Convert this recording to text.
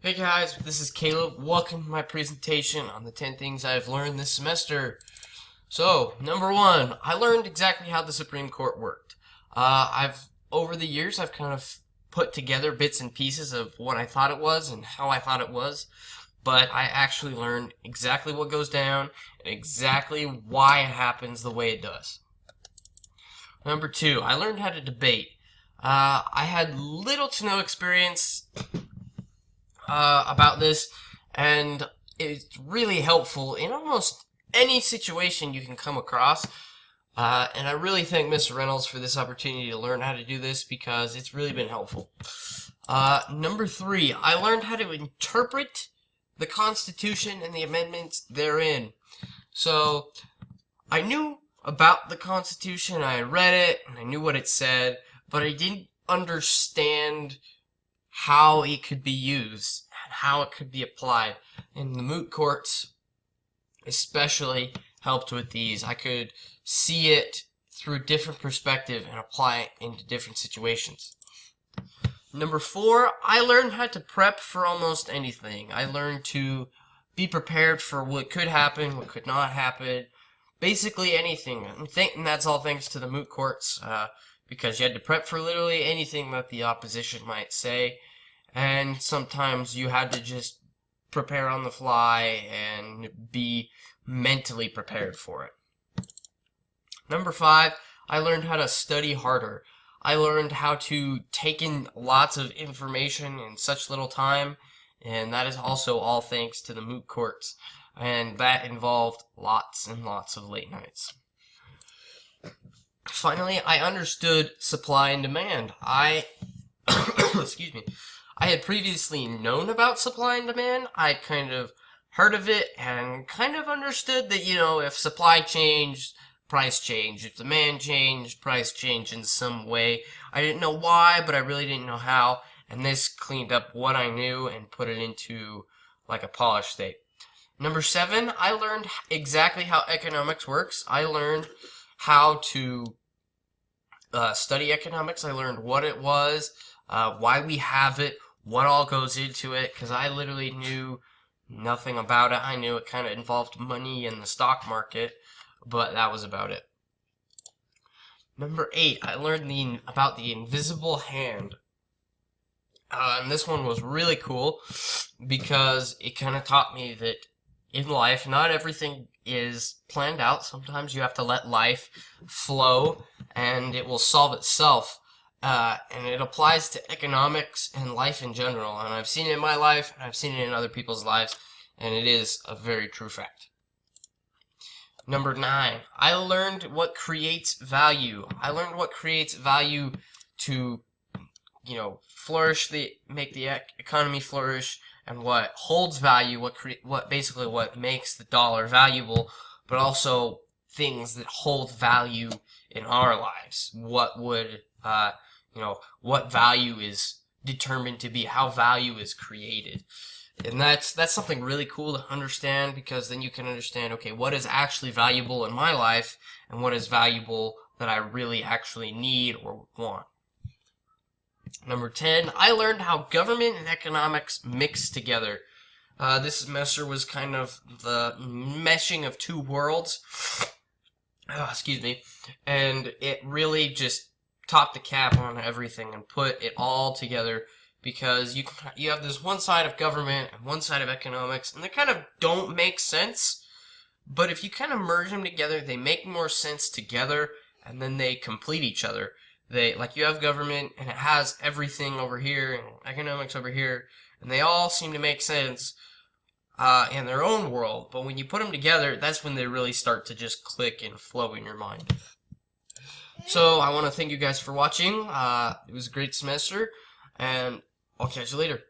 Hey guys, this is Caleb. Welcome to my presentation on the 10 things I've learned this semester. So, number one, I learned exactly how the Supreme Court worked. Over the years, I've kind of put together bits and pieces of what I thought it was and how I thought it was, but I actually learned exactly what goes down and exactly why it happens the way it does. Number two, I learned how to debate. I had little to no experience about this, and it's really helpful in almost any situation you can come across. And I really thank Mr. Reynolds for this opportunity to learn how to do this because it's really been helpful. Number three, I learned how to interpret the Constitution and the amendments therein. So, I knew about the Constitution, I read it, and I knew what it said, but I didn't understand how it could be used and how it could be applied. And the moot courts especially helped with these. I could see it through a different perspective and apply it into different situations. Number four, I learned how to prep for almost anything. I learned to be prepared for what could happen, what could not happen, basically anything. And that's all thanks to the moot courts, because you had to prep for literally anything that the opposition might say, and sometimes you had to just prepare on the fly and be mentally prepared for it. Number five, I learned how to study harder. I learned how to take in lots of information in such little time, and that is also all thanks to the moot courts, and that involved lots and lots of late nights. Finally, I understood supply and demand. Excuse me. I had previously known about supply and demand. I kind of heard of it and kind of understood that, if supply changed, price changed. If demand changed, price changed in some way. I didn't know why, but I really didn't know how. And this cleaned up what I knew and put it into like a polished state. Number seven, I learned exactly how economics works. I learned how to study economics. I learned what it was, why we have it, what all goes into it, because I literally knew nothing about it. I knew it kind of involved money and the stock market, but that was about it. Number eight, I learned about the invisible hand. And this one was really cool because it kind of taught me that in life, not everything is planned out. Sometimes you have to let life flow and it will solve itself. And it applies to economics and life in general. And I've seen it in my life, and I've seen it in other people's lives, and it is a very true fact. Number nine, I learned what creates value. I learned what creates value to, flourish, make the economy flourish, and what holds value, what makes the dollar valuable, but also things that hold value in our lives. What would, what value is determined to be, how value is created. And that's something really cool to understand, because then you can understand, okay, what is actually valuable in my life and what is valuable that I really actually need or want. Number 10, I learned how government and economics mix together. This semester was kind of the meshing of two worlds. Excuse me. And it really just topped the cap on everything and put it all together, because you have this one side of government and one side of economics, and they kind of don't make sense, but if you kind of merge them together, they make more sense together, and then they complete each other. You have government, and it has everything over here, and economics over here, and they all seem to make sense in their own world, but when you put them together, that's when they really start to just click and flow in your mind. So, I want to thank you guys for watching. It was a great semester, and I'll catch you later.